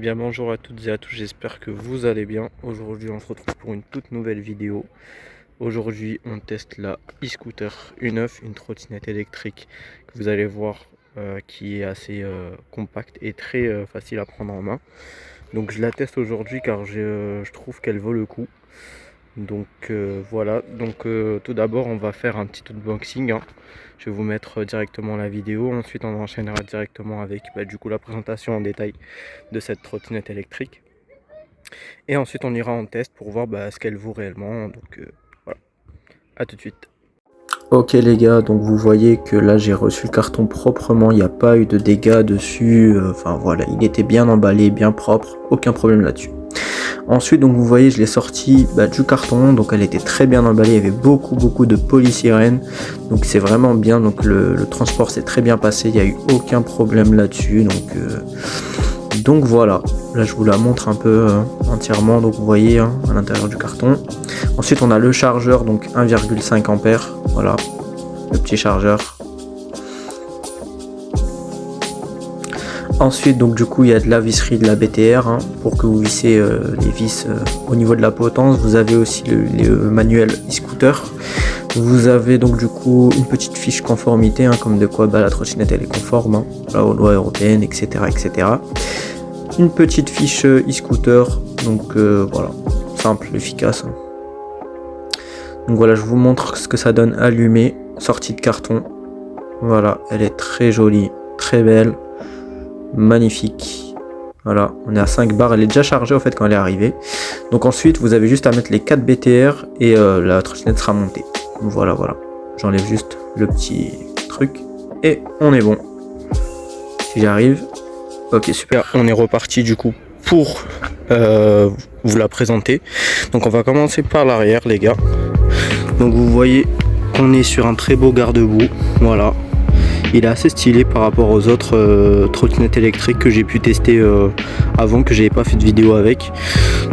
Bien bonjour à toutes et à tous, j'espère que vous allez bien. Aujourd'hui on se retrouve pour une toute nouvelle vidéo. Aujourd'hui on teste la e-scooter U9, une trottinette électrique que vous allez voir qui est assez compacte et très facile à prendre en main. Donc je la teste aujourd'hui car je trouve qu'elle vaut le coup. Donc voilà, tout d'abord on va faire un petit unboxing, hein. Je vais vous mettre directement la vidéo, ensuite on enchaînera directement avec du coup la présentation en détail de cette trottinette électrique. Et ensuite on ira en test pour voir ce qu'elle vaut réellement. Donc voilà, à tout de suite. Ok les gars, donc vous voyez que là j'ai reçu le carton proprement, il n'y a pas eu de dégâts dessus, enfin voilà, il était bien emballé, bien propre, aucun problème là-dessus. Ensuite, donc vous voyez, je l'ai sorti du carton, donc elle était très bien emballée, il y avait beaucoup de polysirène, donc c'est vraiment bien, donc le transport s'est très bien passé, il n'y a eu aucun problème là-dessus, donc voilà, là je vous la montre un peu entièrement, donc vous voyez à l'intérieur du carton. Ensuite on a le chargeur, donc 1,5 ampères, voilà, le petit chargeur. Ensuite, donc du coup, il y a de la visserie de la BTR pour que vous vissez les vis au niveau de la potence. Vous avez aussi le manuel e-scooter. Vous avez donc du coup une petite fiche conformité, comme de quoi la trottinette elle est conforme aux lois européennes, etc., etc. Une petite fiche e-scooter, donc voilà, simple, efficace. Donc voilà, je vous montre ce que ça donne allumé, sortie de carton. Voilà, elle est très jolie, très belle. Magnifique, voilà, on est à 5 bars, elle est déjà chargée en fait quand elle est arrivée. Donc ensuite vous avez juste à mettre les 4 BTR et la trottinette sera montée. Voilà, j'enlève juste le petit truc et on est bon. Si j'y arrive, ok super, on est reparti du coup pour vous la présenter. Donc on va commencer par l'arrière les gars. Donc vous voyez qu'on est sur un très beau garde-boue, voilà. Il est assez stylé par rapport aux autres trottinettes électriques que j'ai pu tester avant, que j'avais pas fait de vidéo avec.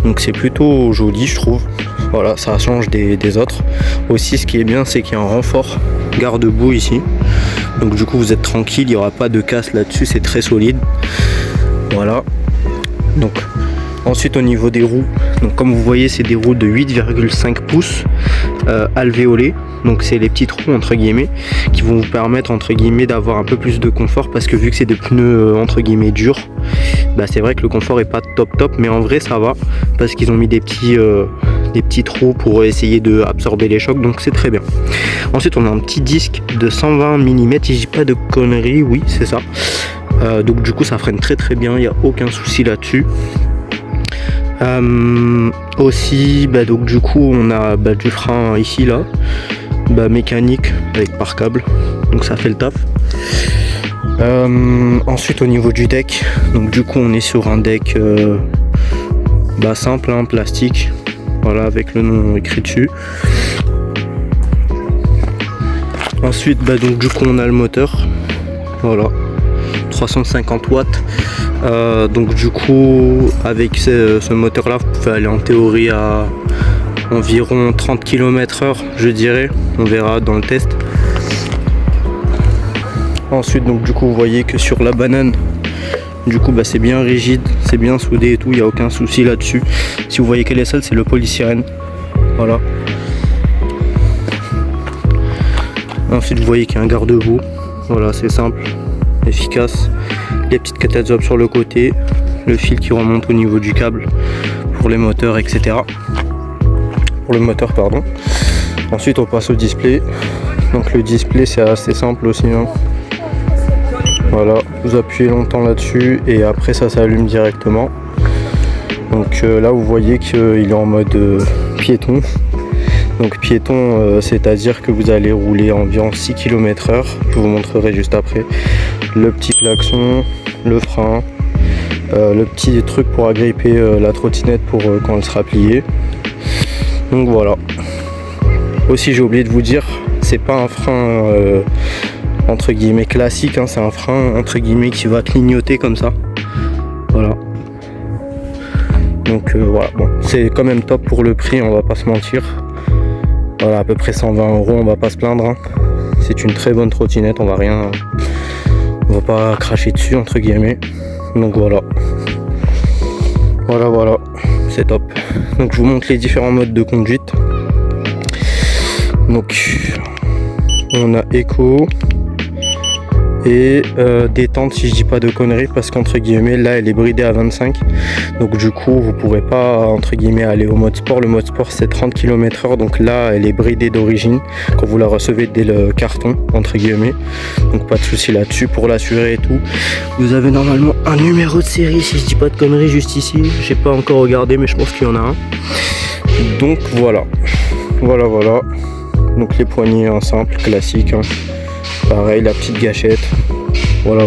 Donc c'est plutôt joli je trouve. Voilà, ça change des autres. Aussi ce qui est bien c'est qu'il y a un renfort garde-boue ici. Donc du coup vous êtes tranquille, il n'y aura pas de casse là-dessus, c'est très solide. Voilà. Donc ensuite au niveau des roues, donc comme vous voyez c'est des roues de 8,5 pouces alvéolées. Donc c'est les petits trous entre guillemets qui vont vous permettre entre guillemets d'avoir un peu plus de confort, parce que vu que c'est des pneus entre guillemets durs, c'est vrai que le confort est pas top, mais en vrai ça va parce qu'ils ont mis des petits trous pour essayer de absorber les chocs, donc c'est très bien. Ensuite on a un petit disque de 120 mm, si je dis pas de conneries, oui c'est ça. Donc du coup ça freine très bien, il n'y a aucun souci là-dessus. Aussi donc du coup on a du frein ici là, mécanique avec par câble, donc ça fait le taf. Ensuite au niveau du deck, donc du coup on est sur un deck simple, plastique, voilà, avec le nom écrit dessus. Ensuite donc du coup on a le moteur, voilà, 350 watts. Donc du coup avec ce moteur là vous pouvez aller en théorie à environ 30 km/h je dirais, on verra dans le test. Ensuite donc du coup vous voyez que sur la banane du coup c'est bien rigide, c'est bien soudé et tout, il n'y a aucun souci là-dessus. Si vous voyez qu'elle est seule, c'est le polysirène, voilà. Ensuite vous voyez qu'il y a un garde-boue, voilà, c'est simple, efficace. Les petites catazobes sur le côté, le fil qui remonte au niveau du câble pour les moteurs, etc. Pour le moteur pardon. Ensuite on passe au display. Donc le display c'est assez simple aussi, voilà, vous appuyez longtemps là-dessus et après ça s'allume directement. Donc là vous voyez qu'il est en mode piéton. Donc piéton, c'est-à-dire que vous allez rouler environ 6 km/h. Je vous montrerai juste après. Le petit klaxon, le frein, le petit truc pour agripper la trottinette pour quand elle sera pliée. Donc voilà. Aussi j'ai oublié de vous dire, c'est pas un frein entre guillemets classique, c'est un frein entre guillemets qui va clignoter comme ça. Voilà. Donc voilà, bon, c'est quand même top pour le prix, on va pas se mentir. Voilà, à peu près 120 €, on va pas se plaindre. C'est une très bonne trottinette, on va pas cracher dessus entre guillemets. Donc voilà. Voilà, c'est top. Donc je vous montre les différents modes de conduite. Donc on a éco et détente si je dis pas de conneries, parce qu'entre guillemets là elle est bridée à 25, donc du coup vous pourrez pas entre guillemets aller au mode sport. Le mode sport c'est 30 km/h, donc là elle est bridée d'origine quand vous la recevez dès le carton entre guillemets, donc pas de souci là-dessus pour l'assurer et tout. Vous avez normalement un numéro de série si je dis pas de conneries juste ici, j'ai pas encore regardé mais je pense qu'il y en a un. Donc voilà. Donc les poignées en simple classique, hein. Pareil, la petite gâchette, voilà.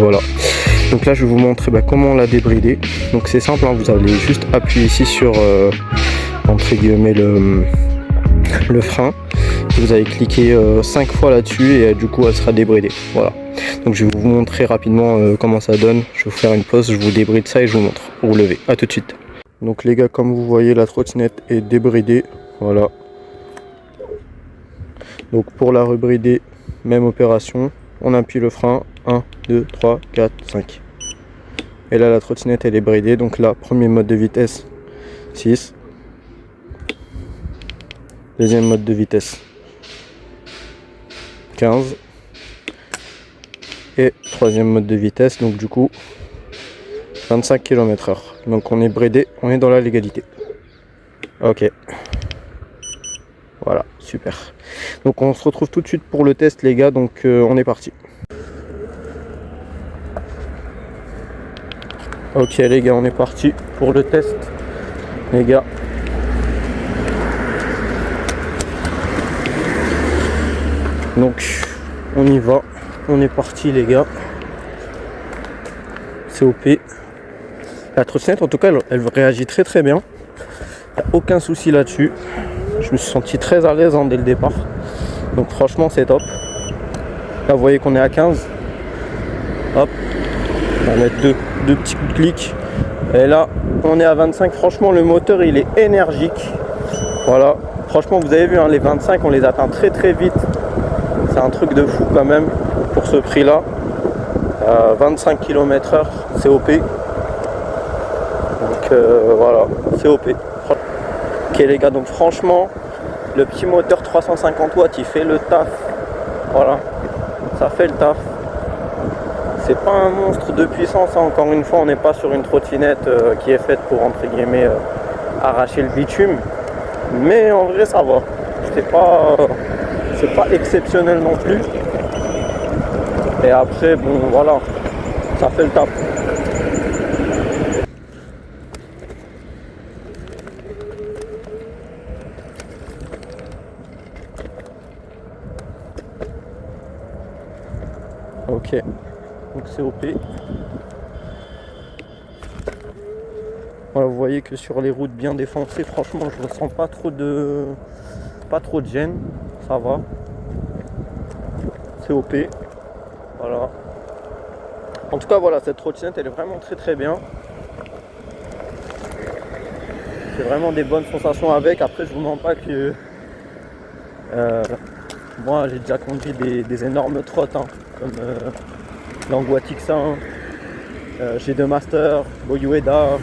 Donc là je vais vous montrer comment la débrider. Donc c'est simple, hein, vous allez juste appuyer ici sur entre guillemets le frein, vous allez cliquer 5 fois là-dessus et du coup elle sera débridée. Voilà, donc je vais vous montrer rapidement comment ça donne. Je vais vous faire une pause, je vous débride ça et je vous montre pour vous lever. A tout de suite. Donc les gars, comme vous voyez la trottinette est débridée, voilà. Donc pour la rebrider, même opération, on appuie le frein, 1, 2, 3, 4, 5. Et là la trottinette elle est bridée, donc là premier mode de vitesse 6. Deuxième mode de vitesse 15. Et troisième mode de vitesse, donc du coup 25 km/h. Donc on est bridé, on est dans la légalité. Ok. Voilà, super. Donc on se retrouve tout de suite pour le test les gars, donc on est parti. Ok les gars, on est parti pour le test les gars. Donc on y va, on est parti les gars. COP. La trottinette en tout cas elle réagit très bien. Il n'y a aucun souci là-dessus. Je me suis senti très à l'aise dès le départ. Donc franchement c'est top. Là vous voyez qu'on est à 15. Hop. On va mettre deux petits coups de clic. Et là on est à 25. Franchement le moteur il est énergique. Voilà. Franchement vous avez vu les 25 on les atteint très vite. C'est un truc de fou quand même pour ce prix là. 25 km/h COP. Donc voilà, COP. Ok les gars, donc franchement le petit moteur 350 watts il fait le taf. Voilà, ça fait le taf. C'est pas un monstre de puissance, hein. Encore une fois on n'est pas sur une trottinette qui est faite pour entre guillemets arracher le bitume. Mais en vrai ça va. C'est pas exceptionnel non plus. Et après bon voilà, ça fait le taf. Ok, donc c'est OP. Voilà, vous voyez que sur les routes bien défoncées, franchement je ressens pas trop de gêne, ça va. C'est OP. Voilà. En tout cas voilà, cette trottinette elle est vraiment très bien. C'est vraiment des bonnes sensations avec. Après je vous mens pas que moi j'ai déjà conduit des énormes trottes, hein, comme l'Angua Tixan, G2 Master, Boyueda.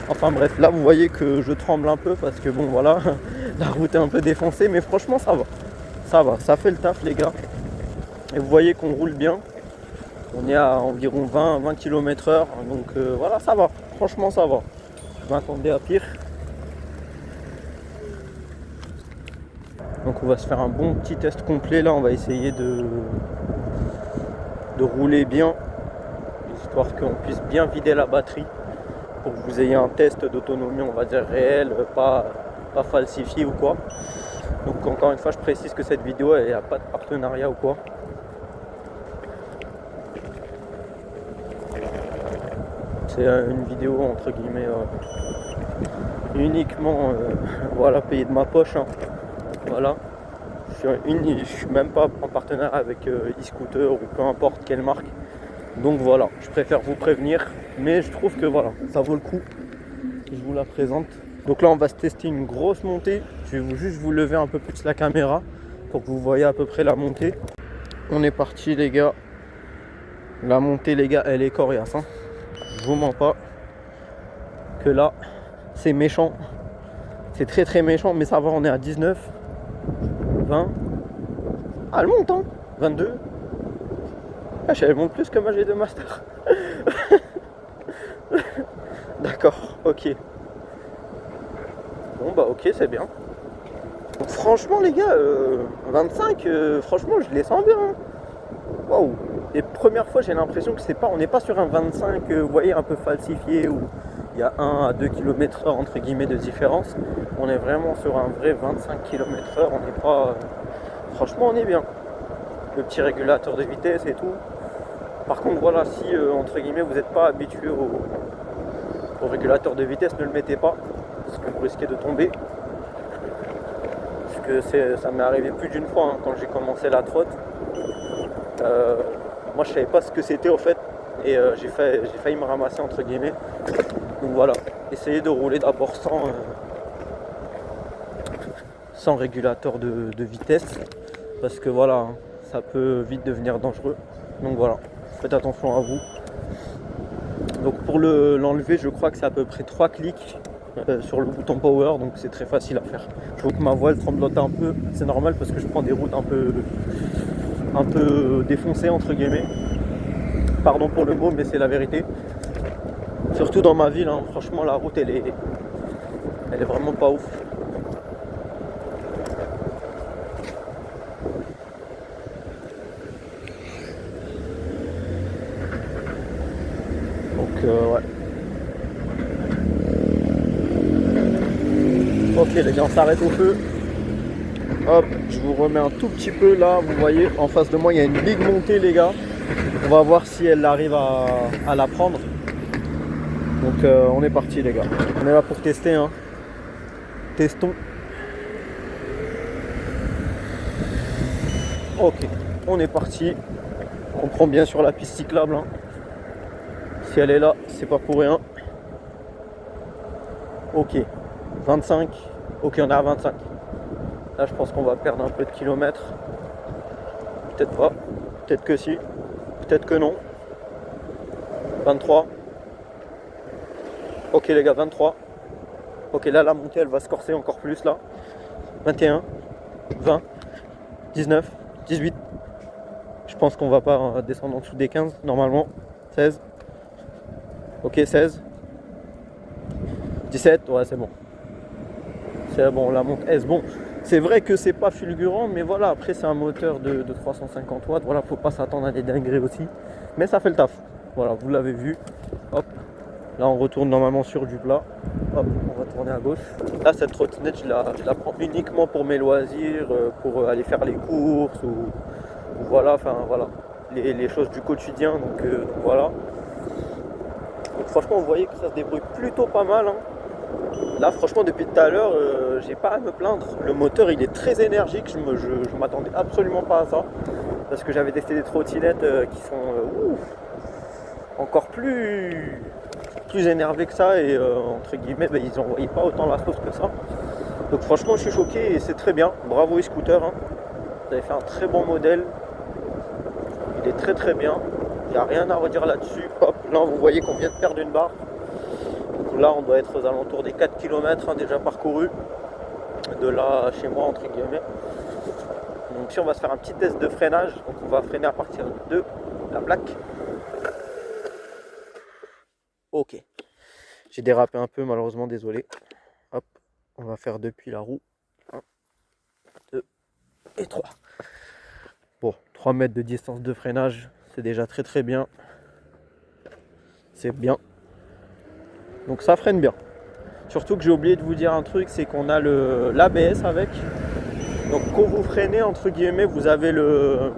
Enfin bref, là vous voyez que je tremble un peu parce que bon voilà, la route est un peu défoncée, mais franchement ça va, ça fait le taf les gars. Et vous voyez qu'on roule bien. On est à environ 20 km/h, donc voilà, ça va, franchement ça va. Je m'attendais à pire. Donc on va se faire un bon petit test complet là, on va essayer de rouler bien, histoire qu'on puisse bien vider la batterie, pour que vous ayez un test d'autonomie on va dire réel, pas falsifié ou quoi. Donc encore une fois je précise que cette vidéo elle n'a pas de partenariat ou quoi. C'est une vidéo entre guillemets uniquement voilà, payée de ma poche, hein. Voilà, je suis même pas en partenariat avec e-scooter ou peu importe quelle marque. Donc voilà, je préfère vous prévenir, mais je trouve que voilà, ça vaut le coup. Je vous la présente. Donc là on va se tester une grosse montée. Je vais juste vous lever un peu plus la caméra pour que vous voyez à peu près la montée. On est parti les gars. La montée les gars elle est coriace, hein. Je vous mens pas. que là, c'est méchant. C'est très très méchant, mais ça va, on est à 19, 20. Ah, elle monte, hein. 22. Ah, elle monte plus que ma G2 Master. D'accord, ok. Bon bah ok, c'est bien. Donc, franchement les gars, 25, franchement je les sens bien. Waouh. Les premières fois j'ai l'impression que on n'est pas sur un 25, vous voyez, un peu falsifié, où il y a 1 à 2 km/h entre guillemets de différence. On est vraiment sur un vrai 25 km/h, on n'est pas... franchement on est bien. Le petit régulateur de vitesse et tout. Par contre voilà, si entre guillemets vous n'êtes pas habitué au régulateur de vitesse, ne le mettez pas, parce que vous risquez de tomber. Parce que ça m'est arrivé plus d'une fois, hein, quand j'ai commencé la trotte. Moi je savais pas ce que c'était au fait, et j'ai failli me ramasser entre guillemets. Donc voilà, essayez de rouler d'abord sans régulateur de vitesse, parce que voilà, hein, ça peut vite devenir dangereux. Donc voilà, faites attention à vous. Donc pour l'enlever, je crois que c'est à peu près 3 clics sur le bouton power, donc c'est très facile à faire. Je vois que ma voile tremblote un peu, c'est normal parce que je prends des routes un peu défoncées entre guillemets. Pardon pour le mot, mais c'est la vérité. Surtout dans ma ville, hein, franchement la route elle est vraiment pas ouf. Donc ouais. Ok les gars, on s'arrête au feu. Hop, je vous remets un tout petit peu là, vous voyez en face de moi il y a une big montée les gars. On va voir si elle arrive à la prendre. Donc on est parti les gars. On est là pour tester, hein. Testons. Ok, on est parti. On prend bien sur la piste cyclable, hein. Si elle est là, c'est pas pour rien. Ok, 25. Ok, on est à 25. Là, je pense qu'on va perdre un peu de kilomètres. Peut-être pas. Peut-être que si. Peut-être que non. 23. Ok les gars, 23. Ok, là, la montée, elle va se corser encore plus, là. 21. 20. 19. 18. Je pense qu'on va pas descendre en dessous des 15, normalement. 16. Ok, 16. 17. Ouais, c'est bon. C'est bon, la montée est bon. C'est vrai que c'est pas fulgurant, mais voilà, après c'est un moteur de 350 watts, voilà, faut pas s'attendre à des dingueries aussi, mais ça fait le taf. Voilà, vous l'avez vu. Hop, là on retourne normalement sur du plat. Hop, on va tourner à gauche. Là cette trottinette, je la prends uniquement pour mes loisirs, pour aller faire les courses ou voilà, enfin voilà, les choses du quotidien. Donc voilà. Donc franchement, vous voyez que ça se débrouille plutôt pas mal, hein. Là franchement depuis tout à l'heure j'ai pas à me plaindre. Le moteur il est très énergique, je m'attendais absolument pas à ça. Parce que j'avais testé des trottinettes qui sont encore plus énervées que ça. Et entre guillemets ils n'envoyaient pas autant la sauce que ça. Donc franchement je suis choqué et c'est très bien. Bravo e-scooter, hein. Vous avez fait un très bon modèle. Il est très très bien. Il n'y a rien à redire là-dessus. Hop, là vous voyez qu'on vient de perdre une barre. Là on doit être aux alentours des 4 km, hein, déjà parcourus de là chez moi entre guillemets. Donc si on va se faire un petit test de freinage, donc on va freiner à partir de la plaque. Ok, j'ai dérapé un peu malheureusement, désolé. Hop, on va faire depuis la roue. 1, 2 et 3. Bon, 3 mètres de distance de freinage, c'est déjà très très bien. C'est bien. Donc ça freine bien. Surtout que j'ai oublié de vous dire un truc, c'est qu'on a l'ABS avec. Donc quand vous freinez, entre guillemets, vous avez le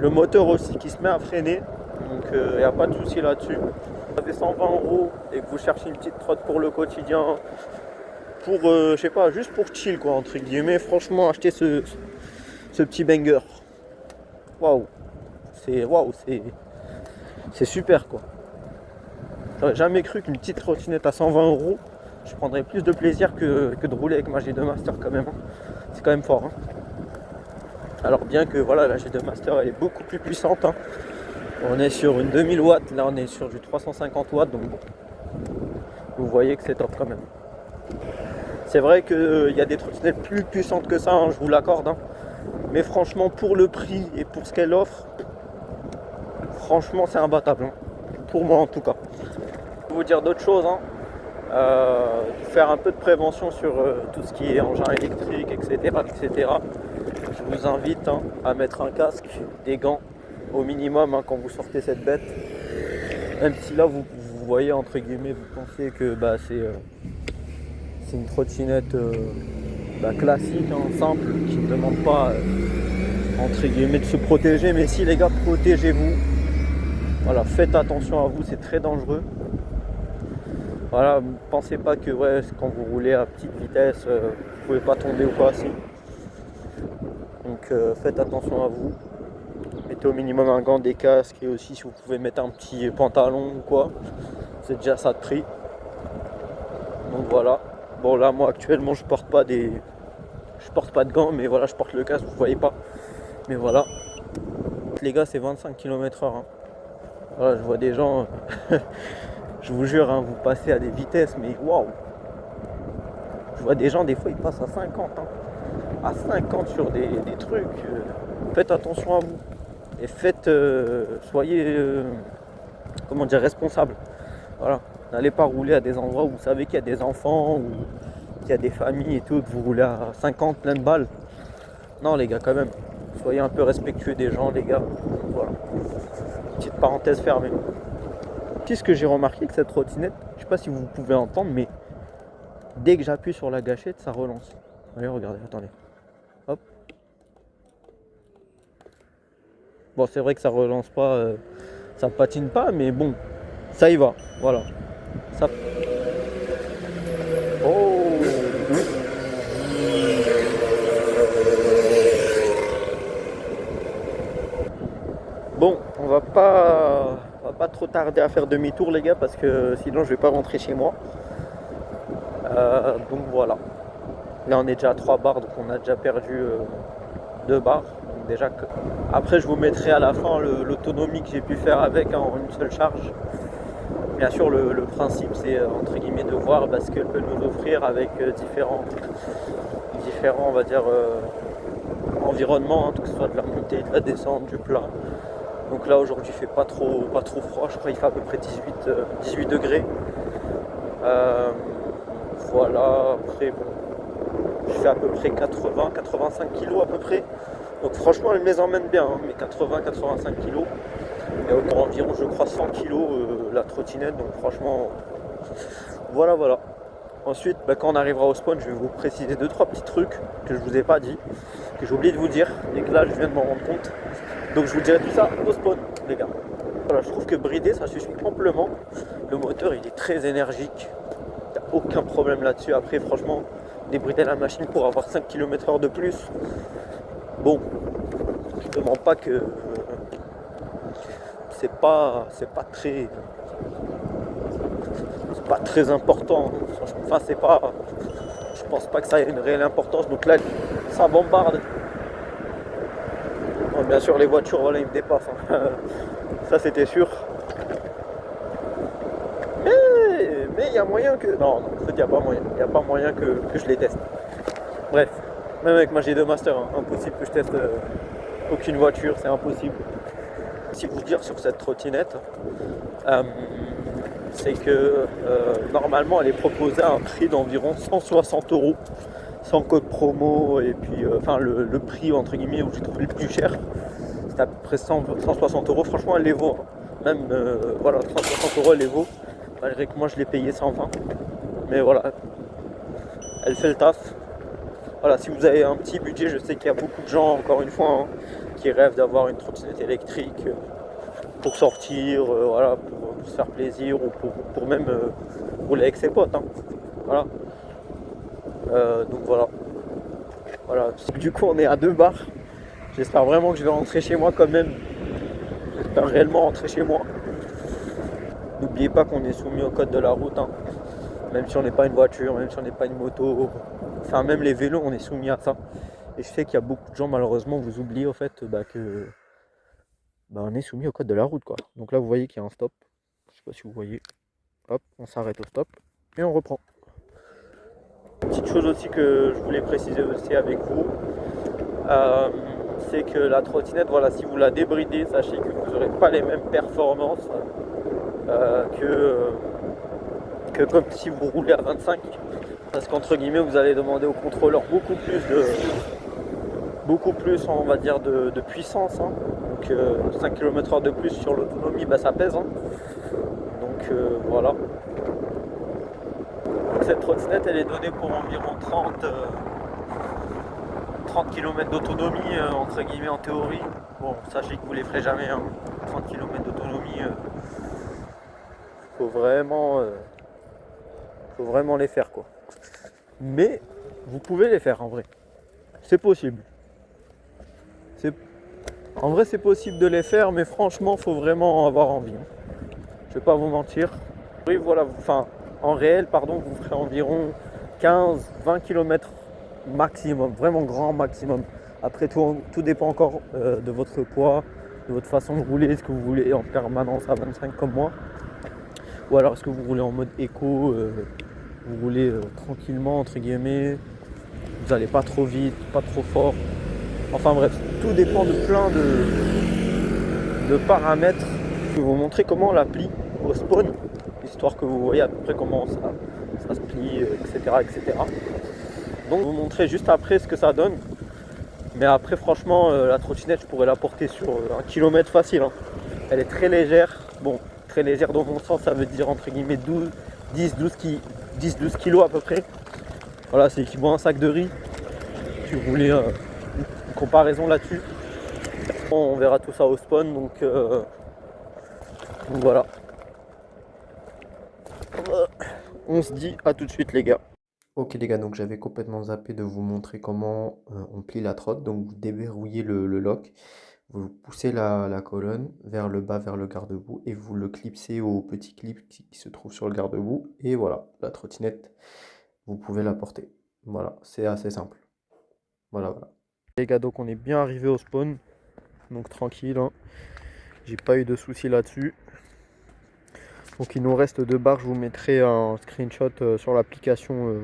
moteur aussi qui se met à freiner. Donc il n'y a pas de souci là-dessus. Vous avez 120 € et que vous cherchez une petite trotte pour le quotidien, pour, je sais pas, juste pour chill quoi, entre guillemets, franchement, achetez ce petit banger. Waouh, c'est super quoi. J'aurais jamais cru qu'une petite trottinette à 120 €, je prendrais plus de plaisir que de rouler avec ma G2 Master quand même. C'est quand même fort, hein. Alors bien que voilà, la G2 Master elle est beaucoup plus puissante, hein. On est sur une 2000 watts, là on est sur du 350 watts, donc bon. vous voyez que c'est top quand même. C'est vrai qu'il y a des trottinettes plus puissantes que ça, hein, je vous l'accorde. Hein. Mais franchement, pour le prix et pour ce qu'elle offre, franchement, c'est imbattable. Hein. Pour moi en tout cas. Je vais vous dire d'autres choses. Hein. Faire un peu de prévention sur tout ce qui est engin électrique, etc. etc. Je vous invite hein, à mettre un casque, des gants au minimum hein, quand vous sortez cette bête. Même si là vous voyez entre guillemets, vous pensez que bah, c'est une trottinette classique, hein, simple, qui ne demande pas entre guillemets de se protéger. Mais si les gars, protégez-vous. Voilà, faites attention à vous, c'est très dangereux. Voilà, ne pensez pas que ouais, quand vous roulez à petite vitesse, vous pouvez pas tomber ou quoi, si. Donc faites attention à vous. Mettez au minimum un gant, des casques et aussi si vous pouvez mettre un petit pantalon ou quoi, c'est déjà ça de prix. Donc voilà. Bon là moi actuellement je porte pas de gants, mais voilà je porte le casque, vous voyez pas. Mais voilà. Les gars c'est 25 km/h. Hein. Voilà, je vois des gens, je vous jure, hein, vous passez à des vitesses, mais waouh! Je vois des gens, des fois ils passent à 50. Hein. À 50 sur des trucs. Faites attention à vous. Et soyez comment dire, responsable. Voilà. N'allez pas rouler à des endroits où vous savez qu'il y a des enfants ou qu'il y a des familles et tout, que vous roulez à 50 plein de balles. Non les gars quand même. Soyez un peu respectueux des gens les gars. Voilà. Petite parenthèse fermée. Puis ce que j'ai remarqué que cette trottinette, je sais pas si vous pouvez entendre, mais dès que j'appuie sur la gâchette, ça relance. Allez, regardez, attendez. Hop. Bon, c'est vrai que ça relance pas, ça patine pas, mais bon, ça y va. Voilà. Ça... Oh. Bon, on va pas trop tarder à faire demi-tour les gars parce que sinon je vais pas rentrer chez moi. Donc voilà. Là on est déjà à 3 bars donc on a déjà perdu 2 bars. Donc déjà que... Après je vous mettrai à la fin l'autonomie que j'ai pu faire avec en une seule charge. Bien sûr le principe c'est entre guillemets de voir ce qu'elle peut nous offrir avec différents on va dire environnements, hein, que ce soit de la montée, de la descente, du plat. Donc là aujourd'hui il fait pas trop froid, je crois qu'il fait à peu près 18 degrés. Voilà, après bon, je fais à peu près 80-85 kg à peu près. Donc franchement elle me les emmène bien, hein, mes 80-85 kg. Et environ je crois 100 kg la trottinette, donc franchement voilà. Ensuite quand on arrivera au spawn je vais vous préciser 2-3 petits trucs que je vous ai pas dit, que j'ai oublié de vous dire et que là je viens de m'en rendre compte. Donc je vous dirai tout ça au spawn les gars. Voilà, je trouve que brider ça suffit amplement. Le moteur il est très énergique, il n'y a aucun problème là-dessus. Après franchement débrider la machine pour avoir 5 km/h de plus, bon, je ne demande pas que c'est pas très important. Enfin c'est pas, je pense pas que ça ait une réelle importance. Donc là ça bombarde. Bon, bien sûr les voitures voilà ils me dépassent. Hein. Ça c'était sûr. Mais il y a moyen que. Non, en fait il n'y a pas moyen. Il n'y a pas moyen que je les teste. Bref, même avec ma G2 Master, hein, impossible que je teste aucune voiture, c'est impossible. Si vous dire sur cette trottinette, c'est que normalement elle est proposée à un prix d'environ 160 €, sans code promo, et puis le prix entre guillemets où j'ai trouvé le plus cher, c'est à peu près 160 €. Franchement elle les vaut, hein. Même 160 € elle les vaut, malgré que moi je l'ai payé 120. Mais voilà, elle fait le taf. Voilà, si vous avez un petit budget, je sais qu'il y a beaucoup de gens, encore une fois, hein, qui rêvent d'avoir une trottinette électrique pour sortir, voilà, pour se faire plaisir ou pour même rouler avec ses potes. Hein. Voilà. Donc voilà. Du coup, on est à 2 bars. J'espère vraiment que je vais rentrer chez moi quand même. J'espère réellement rentrer chez moi. N'oubliez pas qu'on est soumis au code de la route. Hein. Même si on n'est pas une voiture, même si on n'est pas une moto, enfin même les vélos, on est soumis à ça. Et je sais qu'il y a beaucoup de gens, malheureusement, vous oubliez au fait que on est soumis au code de la route, quoi. Donc là, vous voyez qu'il y a un stop. Je sais pas si vous voyez. Hop, on s'arrête au stop. Et on reprend. Petite chose aussi que je voulais préciser aussi avec vous, c'est que la trottinette, voilà, si vous la débridez, sachez que vous n'aurez pas les mêmes performances que comme si vous roulez à 25, parce qu'entre guillemets vous allez demander au contrôleur beaucoup plus on va dire de puissance, hein. Donc 5 km/h de plus sur l'autonomie, bah, ça pèse, hein. Donc voilà. Donc, cette trottinette elle est donnée pour environ 30 km d'autonomie entre guillemets en théorie. Bon, sachez que vous les ferez jamais, hein. 30 km d'autonomie, faut vraiment les faire, quoi. Mais vous pouvez les faire en vrai. C'est possible. En vrai c'est possible de les faire, mais franchement faut vraiment avoir envie. Je vais pas vous mentir. Oui voilà, enfin en réel pardon, vous ferez environ 15-20 km maximum, vraiment grand maximum. Après tout dépend encore de votre poids, de votre façon de rouler, est-ce que vous roulez en permanence à 25 comme moi, ou alors est-ce que vous roulez en mode éco, vous roulez tranquillement entre guillemets, vous n'allez pas trop vite, pas trop fort. Enfin bref, tout dépend de plein de paramètres. Je vais vous montrer comment l'appli au spawn, histoire que vous voyez à peu près comment ça se plie, etc., etc. Donc je vais vous montrer juste après ce que ça donne. Mais après franchement la trottinette je pourrais la porter sur 1 km facile, hein. Elle est très légère. Bon, très légère dans mon sens, ça veut dire entre guillemets 10-12 kilos à peu près. Voilà, c'est équivalent à un sac de riz. Si vous voulez une comparaison là-dessus. On verra tout ça au spawn, donc voilà. On se dit à tout de suite les gars. Ok les gars, donc j'avais complètement zappé de vous montrer comment on plie la trotte. Donc vous déverrouillez le lock, vous poussez la colonne vers le bas, vers le garde-boue, et vous le clipsez au petit clip qui se trouve sur le garde-boue. Et voilà, la trottinette, vous pouvez la porter. Voilà, c'est assez simple. Voilà. Les gars, donc on est bien arrivé au spawn, donc tranquille, hein. J'ai pas eu de soucis là-dessus. Donc il nous reste 2 barres, je vous mettrai un screenshot sur l'application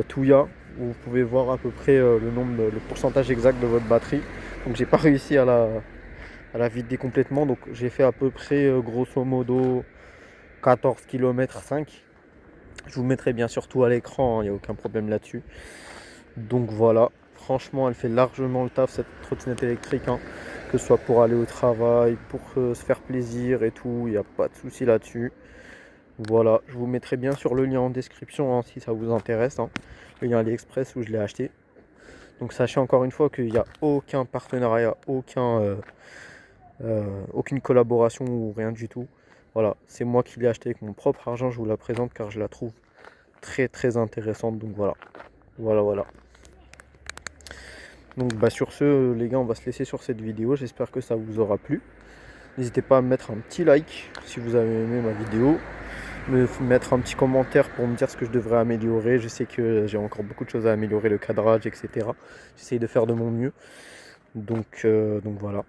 Touya, où vous pouvez voir à peu près le pourcentage exact de votre batterie. Donc j'ai pas réussi à la vider complètement, donc j'ai fait à peu près grosso modo 14 km 5. Je vous mettrai bien sûr tout à l'écran, il n'y a aucun problème là-dessus. Donc voilà, franchement elle fait largement le taf cette trottinette électrique, hein. Que ce soit pour aller au travail, pour se faire plaisir et tout, il n'y a pas de souci là-dessus. Voilà, je vous mettrai bien sûr le lien en description, hein, si ça vous intéresse, hein. Le lien AliExpress où je l'ai acheté. Donc sachez encore une fois qu'il n'y a aucun partenariat, aucune collaboration ou rien du tout. Voilà, c'est moi qui l'ai acheté avec mon propre argent, je vous la présente car je la trouve très très intéressante. Donc voilà, voilà. Donc bah sur ce les gars, on va se laisser sur cette vidéo, j'espère que ça vous aura plu. N'hésitez pas à mettre un petit like si vous avez aimé ma vidéo, me mettre un petit commentaire pour me dire ce que je devrais améliorer. Je sais que j'ai encore beaucoup de choses à améliorer, le cadrage, etc. J'essaye de faire de mon mieux. Donc voilà.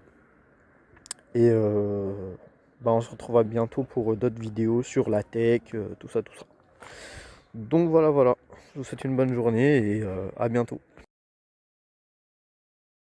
Et bah on se retrouvera bientôt pour d'autres vidéos sur la tech, tout ça. Donc voilà. Je vous souhaite une bonne journée et à bientôt.